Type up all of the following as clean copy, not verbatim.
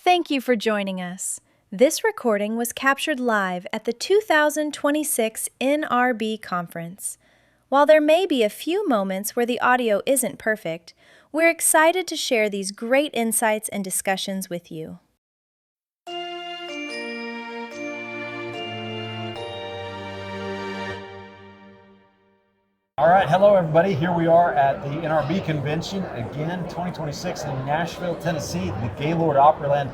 Thank you for joining us. This recording was captured live at the 2026 NRB conference. While there may be a few moments where the audio isn't perfect, we're excited to share these great insights and discussions with you. All right, hello everybody. Here we are at the NRB convention, again, 2026 in Nashville, Tennessee, the Gaylord Opryland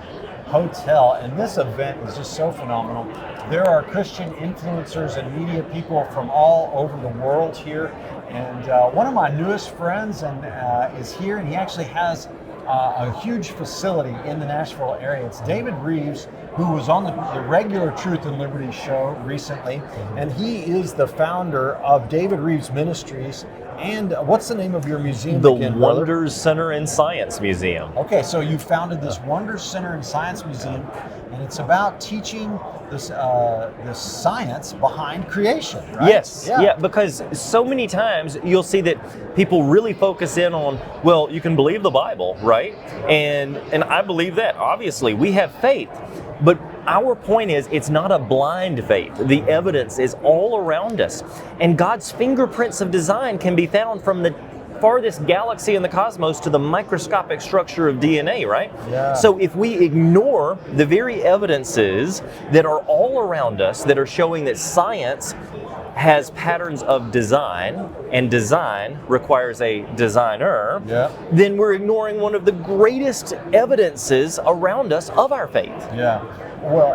Hotel. And this event is just so phenomenal. There are Christian influencers and media people from all over the world here. And one of my newest friends is here, and he actually has a huge facility in the Nashville area. It's David Rives, who was on the regular Truth and Liberty show recently, and he is the founder of David Rives Ministries. And what's the name of your museum again, brother? The Wonders Center and Science Museum. Okay, so you founded this Wonders Center and Science Museum, and it's about teaching this science behind creation, right? Yes, yeah, because so many times you'll see that people really focus in on, well, you can believe the Bible, right? And I believe that, obviously. We have faith. But our point is, it's not a blind faith. The evidence is all around us. And God's fingerprints of design can be found from the farthest galaxy in the cosmos to the microscopic structure of DNA, right? Yeah. So if we ignore the very evidences that are all around us that are showing that science has patterns of design, and design requires a designer, then we're ignoring one of the greatest evidences around us of our faith. Yeah, well,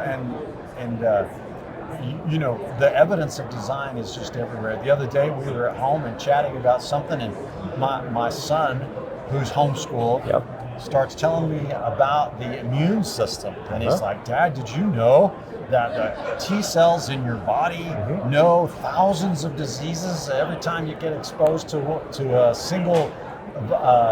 you know, the evidence of design is just everywhere. The other day we were at home and chatting about something, and my son, who's homeschooled, starts telling me about the immune system. And he's like, Dad, did you know that the T cells in your body know thousands of diseases every time you get exposed to a single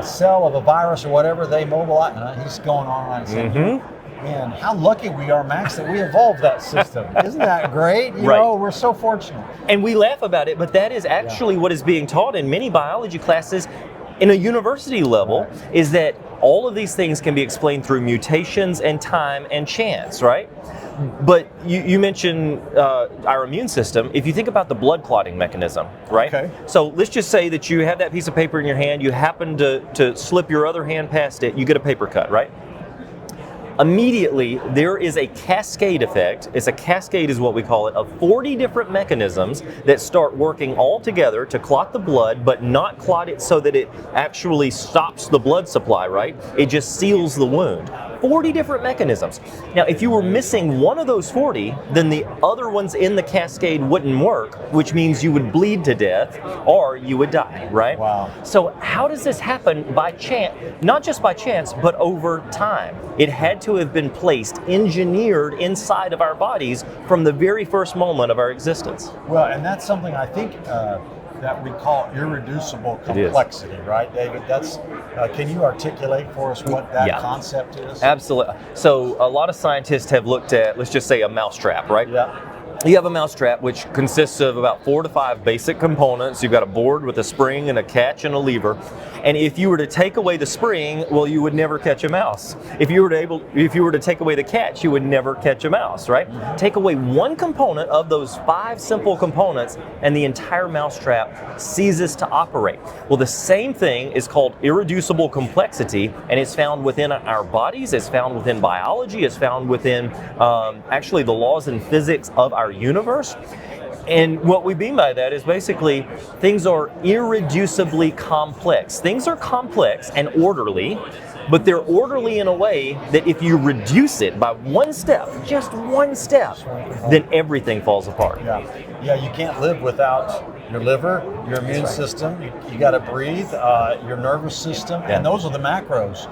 cell of a virus or whatever they mobilize? And he's going on and saying, man, how lucky we are, Max, that we evolved that system. Isn't that great? You know, we're so fortunate. And we laugh about it, but that is actually what is being taught in many biology classes in a university level, is that all of these things can be explained through mutations and time and chance, right? But you mentioned our immune system. If you think about the blood clotting mechanism, right? Okay. So let's just say that you have that piece of paper in your hand, you happen to slip your other hand past it, you get a paper cut, right? Immediately, there is a cascade effect. It's a cascade is what we call it, of 40 different mechanisms that start working all together to clot the blood, but not clot it so that it actually stops the blood supply, right? It just seals the wound. 40 different mechanisms. Now, if you were missing one of those 40, then the other ones in the cascade wouldn't work, which means you would bleed to death or you would die, right? Wow. So how does this happen by chance? Not just by chance, but over time. It had to have been placed, engineered inside of our bodies from the very first moment of our existence. Well, and that's something I think that we call irreducible complexity, right, David? That's can you articulate for us what that concept is? Absolutely. So a lot of scientists have looked at, let's just say, a mousetrap, right? Yeah. You have a mousetrap which consists of about 4 to 5 basic components. You've got a board with a spring and a catch and a lever. And if you were to take away the spring, well, you would never catch a mouse. If you were to take away the catch, you would never catch a mouse, right? Take away one component of those 5 simple components, and the entire mousetrap ceases to operate. Well, the same thing is called irreducible complexity, and it's found within our bodies, it's found within biology, it's found within actually the laws and physics of our universe. And what we mean by that is basically things are irreducibly complex. Things are complex and orderly, but they're orderly in a way that if you reduce it by one step, just one step, then everything falls apart. Yeah, you can't live without your liver, your immune system, you got to breathe, your nervous system, and those are the macros.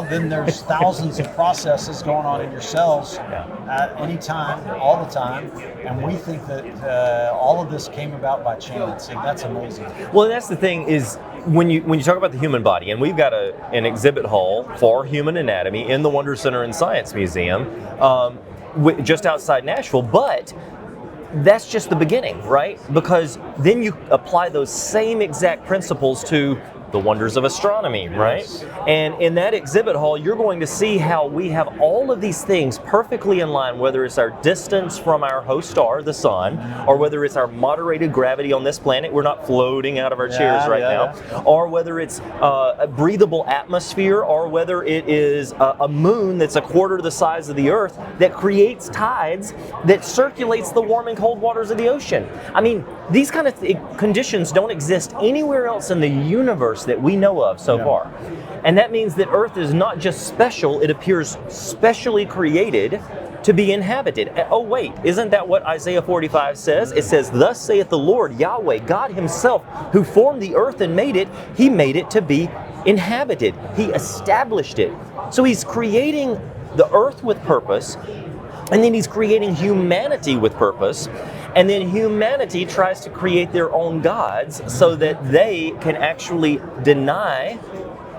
Then there's thousands of processes going on in your cells at any time, all the time, and we think that all of this came about by chance. And that's amazing. Well, that's the thing is, when you talk about the human body, and we've got an exhibit hall for human anatomy in the Wonder Center and Science Museum, just outside Nashville, but that's just the beginning, right? Because then you apply those same exact principles to the wonders of astronomy, right? Yes. And in that exhibit hall, you're going to see how we have all of these things perfectly in line, whether it's our distance from our host star, the sun, or whether it's our moderated gravity on this planet. We're not floating out of our chairs right now. Or whether it's a breathable atmosphere, or whether it is a moon that's a quarter the size of the Earth that creates tides that circulates the warm and cold waters of the ocean. I mean, these kind of conditions don't exist anywhere else in the universe that we know of so far. And that means that Earth is not just special, it appears specially created to be inhabited. Oh wait, isn't that what Isaiah 45 says? It says, "Thus saith the Lord Yahweh, God himself, who formed the earth and made it, he made it to be inhabited. He established it." So he's creating the earth with purpose, and then he's creating humanity with purpose. And then humanity tries to create their own gods so that they can actually deny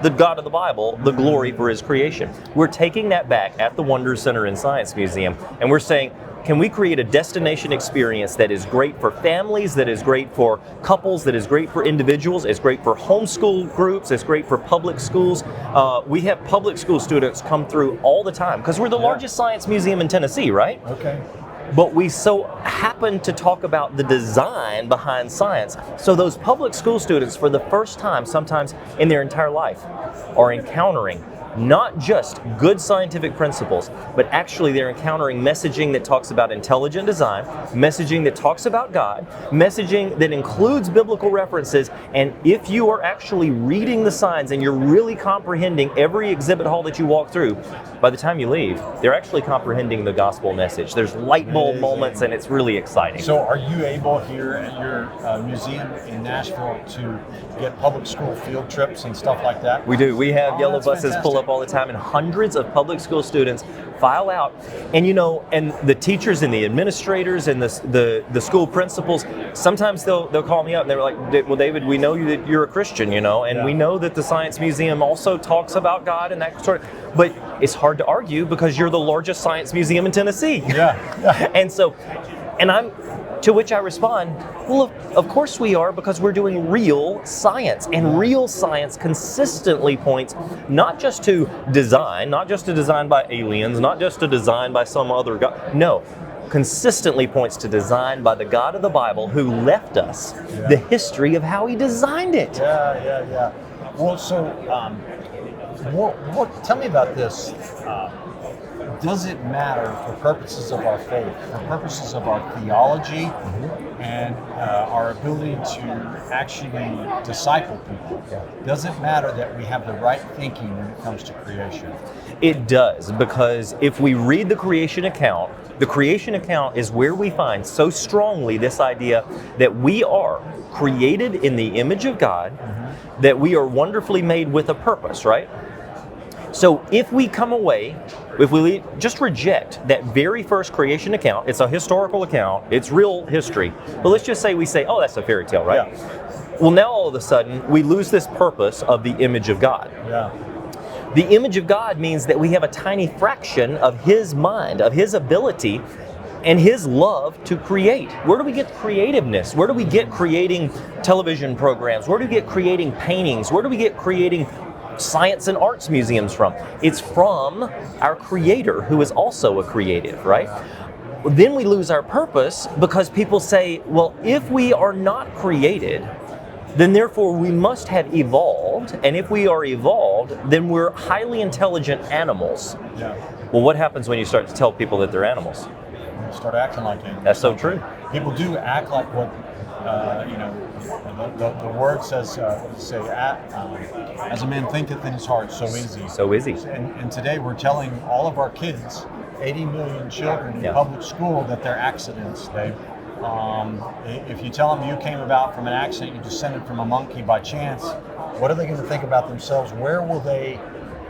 the God of the Bible the glory for his creation. We're taking that back at the Wonder Center and Science Museum, and we're saying, can we create a destination experience that is great for families, that is great for couples, that is great for individuals, it's great for homeschool groups, it's great for public schools. We have public school students come through all the time because we're the largest science museum in Tennessee, right? Okay. But we so happen to talk about the design behind science. So those public school students, for the first time, sometimes in their entire life, are encountering not just good scientific principles, but actually they're encountering messaging that talks about intelligent design, messaging that talks about God, messaging that includes biblical references. And if you are actually reading the signs and you're really comprehending every exhibit hall that you walk through, by the time you leave, they're actually comprehending the gospel message. There's light bulb moments, and it's really exciting. So are you able here at your museum in Nashville to get public school field trips and stuff like that? We do. We have yellow that's buses pull fantastic. up all the time, and hundreds of public school students file out. And you know, and the teachers and the administrators and the school principals, sometimes they'll call me up and they're like, "Well, David, we know that you're a Christian, you know, and we know that the Science Museum also talks about God and that sort of, but it's hard to argue because you're the largest science museum in Tennessee." Yeah. And so, and to which I respond, well, of course we are, because we're doing real science, and real science consistently points not just to design, not just to design by aliens, not just to design by some other God, no, consistently points to design by the God of the Bible who left us the history of how he designed it. Yeah. Well, so tell me about this. Does it matter for purposes of our faith, for purposes of our theology, and our ability to actually disciple people? Does it matter that we have the right thinking when it comes to creation? It does, because if we read the creation account is where we find so strongly this idea that we are created in the image of God, that we are wonderfully made with a purpose, right? So if we come away, if we just reject that very first creation account, it's a historical account, it's real history, but let's just say we say, oh, that's a fairy tale, right? Yeah. Well, now all of a sudden, we lose this purpose of the image of God. Yeah. The image of God means that we have a tiny fraction of his mind, of his ability, and his love to create. Where do we get creativeness? Where do we get creating television programs? Where do we get creating paintings? Where do we get creating science and arts museums from? It's from our creator, who is also a creative, right? Then we lose our purpose because people say, well, if we are not created, then therefore we must have evolved, and if we are evolved, then we're highly intelligent animals. Yeah. Well, what happens when you start to tell people that they're animals? Start acting like it. That's so true. People do act like what the word says. As a man thinketh in his heart, so is he. So is he. And today we're telling all of our kids, 80 million children in public school, that they're accidents. If you tell them you came about from an accident, you descended from a monkey by chance, what are they going to think about themselves? Where will they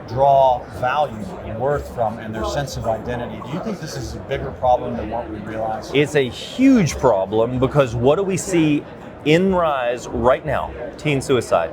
draw value and worth from, and their sense of identity? Do you think this is a bigger problem than what we realize? It's a huge problem, because what do we see in rise right now? Teen suicide.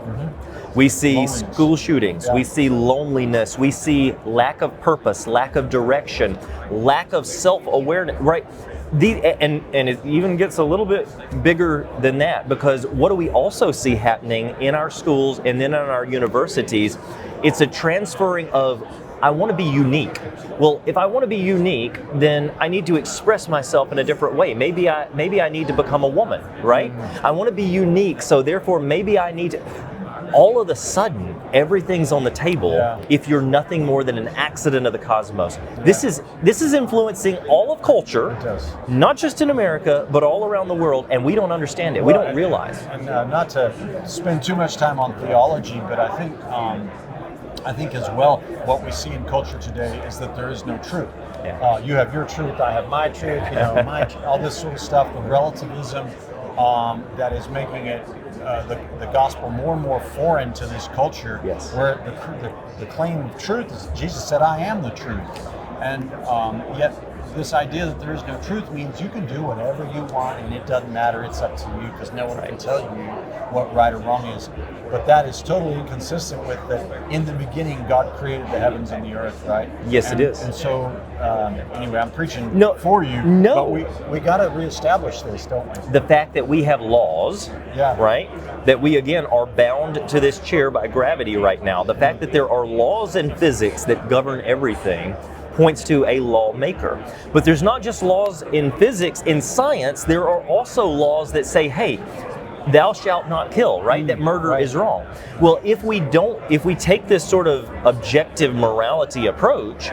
We see Loneliness. School shootings. Yeah. We see loneliness. We see lack of purpose, lack of direction, lack of self-awareness, right? And it even gets a little bit bigger than that, because what do we also see happening in our schools and then in our universities? It's a transferring of, I want to be unique. Well, if I want to be unique, then I need to express myself in a different way. Maybe I need to become a woman, right? I want to be unique, so therefore maybe I need to. All of a sudden, everything's on the table if you're nothing more than an accident of the cosmos. This is influencing all of culture, not just in America, but all around the world, and we don't understand it. We don't realize. And not to spend too much time on theology, but I think as well, what we see in culture today is that there is no truth. You have your truth, I have my truth, all this sort of stuff, the relativism that is making it the gospel more and more foreign to this culture, where the claim of truth is, Jesus said, I am the truth. And yet this idea that there is no truth means you can do whatever you want and it doesn't matter, it's up to you, because no one can tell you what right or wrong is. But that is totally inconsistent with that in the beginning God created the heavens and the earth, right? Yes, it is. And so, anyway, I'm preaching for you, but we got to reestablish this, don't we? The fact that we have laws, right? That we, again, are bound to this chair by gravity right now. The fact that there are laws in physics that govern everything points to a lawmaker. But there's not just laws in physics. In science, there are also laws that say, hey, thou shalt not kill, right? That murder is wrong. Well, if we take this sort of objective morality approach,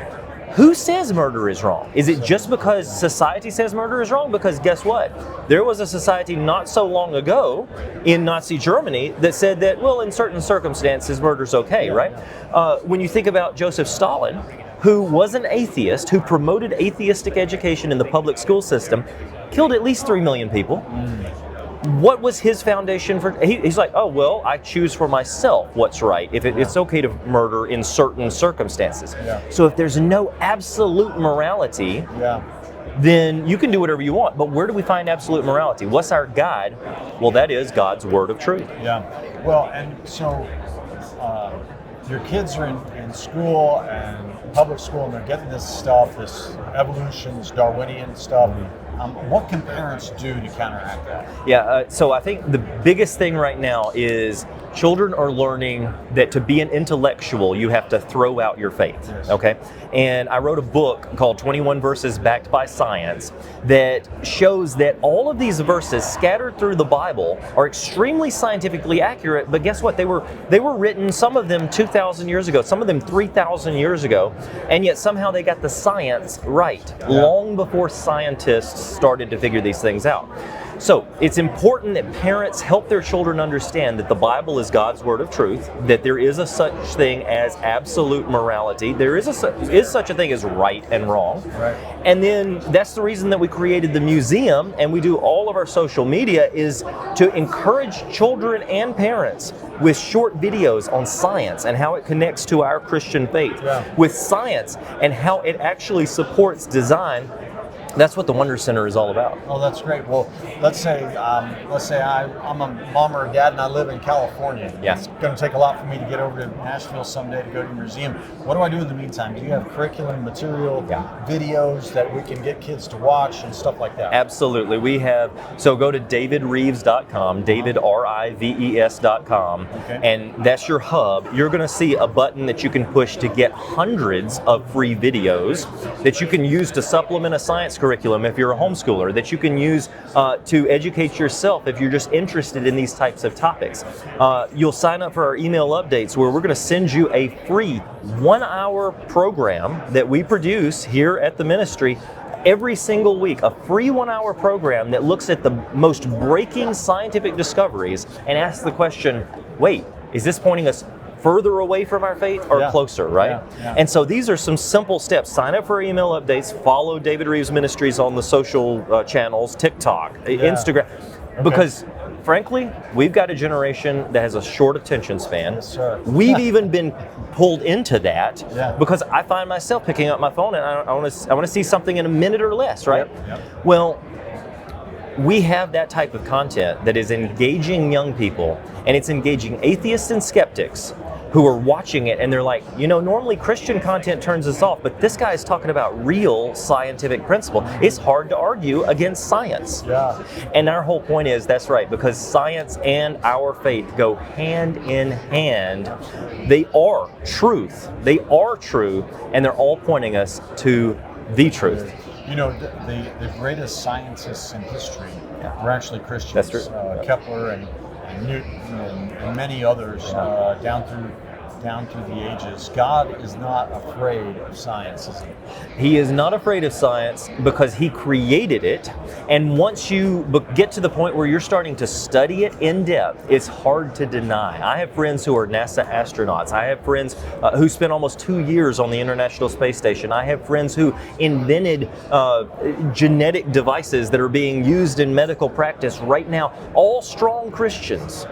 who says murder is wrong? Is it just because society says murder is wrong? Because guess what? There was a society not so long ago in Nazi Germany that said that, well, in certain circumstances, murder's okay, right? When you think about Joseph Stalin, who was an atheist, who promoted atheistic education in the public school system, killed at least 3 million people. What was his foundation for? He's like, oh, well, I choose for myself what's right. If it's okay to murder in certain circumstances. So if there's no absolute morality, then you can do whatever you want. But where do we find absolute morality? What's our guide? Well, that is God's word of truth. Well, and so your kids are in school and public school, and they're getting this stuff, this evolution, this Darwinian stuff. What can parents do to counteract that? So I think the biggest thing right now is children are learning that to be an intellectual, you have to throw out your faith, okay? And I wrote a book called 21 Verses Backed by Science that shows that all of these verses scattered through the Bible are extremely scientifically accurate, but guess what? They were written, some of them 2,000 years ago, some of them 3,000 years ago, and yet somehow they got the science right, long before scientists started to figure these things out. So it's important that parents help their children understand that the Bible is God's word of truth, that there is a such thing as absolute morality, there is such a thing as right and wrong. And then that's the reason that we created the museum, and we do all of our social media, is to encourage children and parents with short videos on science and how it connects to our Christian faith, with science and how it actually supports design. That's what the Wonder Center is all about. Oh, that's great. Well, let's say I'm a mom or a dad and I live in California. It's going to take a lot for me to get over to Nashville someday to go to your museum. What do I do in the meantime? Do you have curriculum material, videos that we can get kids to watch and stuff like that? Absolutely. We have, so go to davidrives.com, davidrives.com, and that's your hub. You're going to see a button that you can push to get hundreds of free videos that you can use to supplement a science curriculum if you're a homeschooler, that you can use to educate yourself if you're just interested in these types of topics. You'll sign up for our email updates where we're going to send you a free 1-hour program that we produce here at the ministry every single week, a free 1-hour program that looks at the most breaking scientific discoveries and asks the question, wait, is this pointing us further away from our faith or closer, right? And so these are some simple steps. Sign up for our email updates, follow David Rives Ministries on the social channels, TikTok, Instagram, because frankly, we've got a generation that has a short attention span. We've even been pulled into that because I find myself picking up my phone and I want to see something in a minute or less, right? Well, we have that type of content that is engaging young people, and it's engaging atheists and skeptics who are watching it and they're like, normally Christian content turns us off, but this guy is talking about real scientific principle. It's hard to argue against science. Yeah. And our whole point is, that's right, because science and our faith go hand in hand. They are truth. They are true, and they're all pointing us to the truth. The greatest scientists in history were actually Christians. That's true. Kepler and Newton and many others down through the ages. God is not afraid of science, is he? He is not afraid of science because he created it. And once you get to the point where you're starting to study it in depth, it's hard to deny. I have friends who are NASA astronauts. I have friends who spent almost 2 years on the International Space Station. I have friends who invented genetic devices that are being used in medical practice right now, all strong Christians.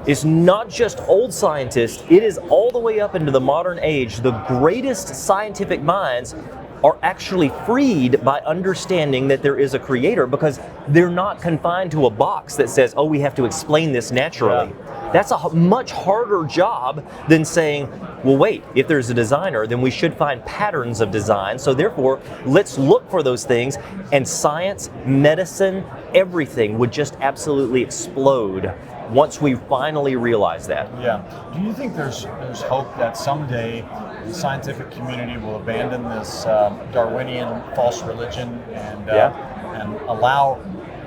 It's not just old scientists, it is all the way up into the modern age. The greatest scientific minds are actually freed by understanding that there is a creator, because they're not confined to a box that says, oh, we have to explain this naturally. Yeah. That's a much harder job than saying, well, wait, if there's a designer, then we should find patterns of design. So therefore, let's look for those things. And science, medicine, everything would just absolutely explode once we finally realize that. Yeah. Do you think there's hope that someday the scientific community will abandon this Darwinian false religion and allow,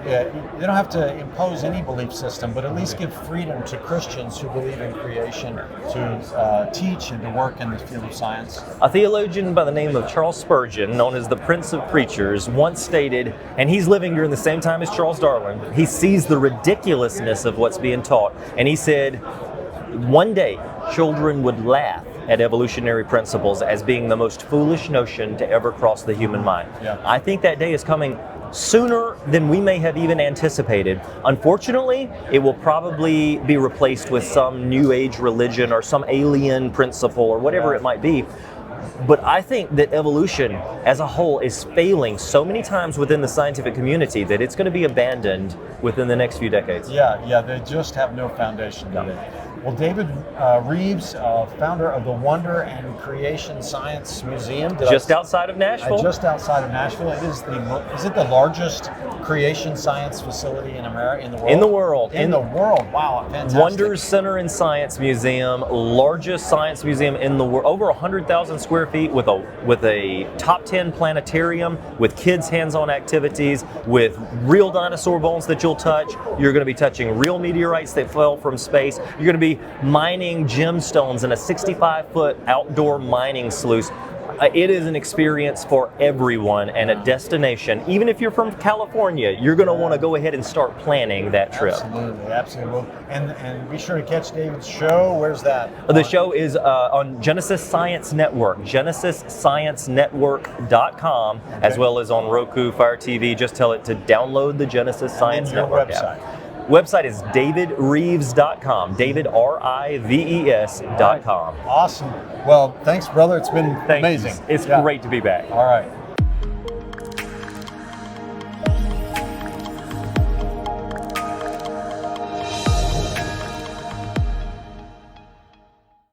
they don't have to impose any belief system, but at least give freedom to Christians who believe in creation to teach and to work in the field of science? A theologian by the name of Charles Spurgeon, known as the Prince of Preachers, once stated, and he's living during the same time as Charles Darwin, he sees the ridiculousness of what's being taught, and he said, one day children would laugh at evolutionary principles as being the most foolish notion to ever cross the human mind. Yeah. I think that day is coming sooner than we may have even anticipated. Unfortunately, it will probably be replaced with some new age religion or some alien principle or whatever it might be. But I think that evolution as a whole is failing so many times within the scientific community that it's going to be abandoned within the next few decades. Yeah, they just have no foundation today. Well, David Rives, founder of the Wonder and Creation Science Museum. Just outside of Nashville? Just outside of Nashville. Is it the largest creation science facility in America, in the world? In the world. Wow, fantastic. Wonders Center and Science Museum, largest science museum in the world, over 100,000 square feet with a top 10 planetarium, with kids' hands-on activities, with real dinosaur bones that you'll touch. You're going to be touching real meteorites that fell from space. You're going to be mining gemstones in a 65-foot outdoor mining sluice. It is an experience for everyone and a destination. Even if you're from California, you're going to want to go ahead and start planning that trip. Absolutely. And be sure to catch David's show. Where's that? The show is on Genesis Science Network, GenesisScienceNetwork.com, as well as on Roku, Fire TV. Just tell it to download the Genesis Science Network website. app. Website is davidrives.com, davidrives.com. Awesome. Well, thanks, brother. It's been amazing. It's great to be back. All right.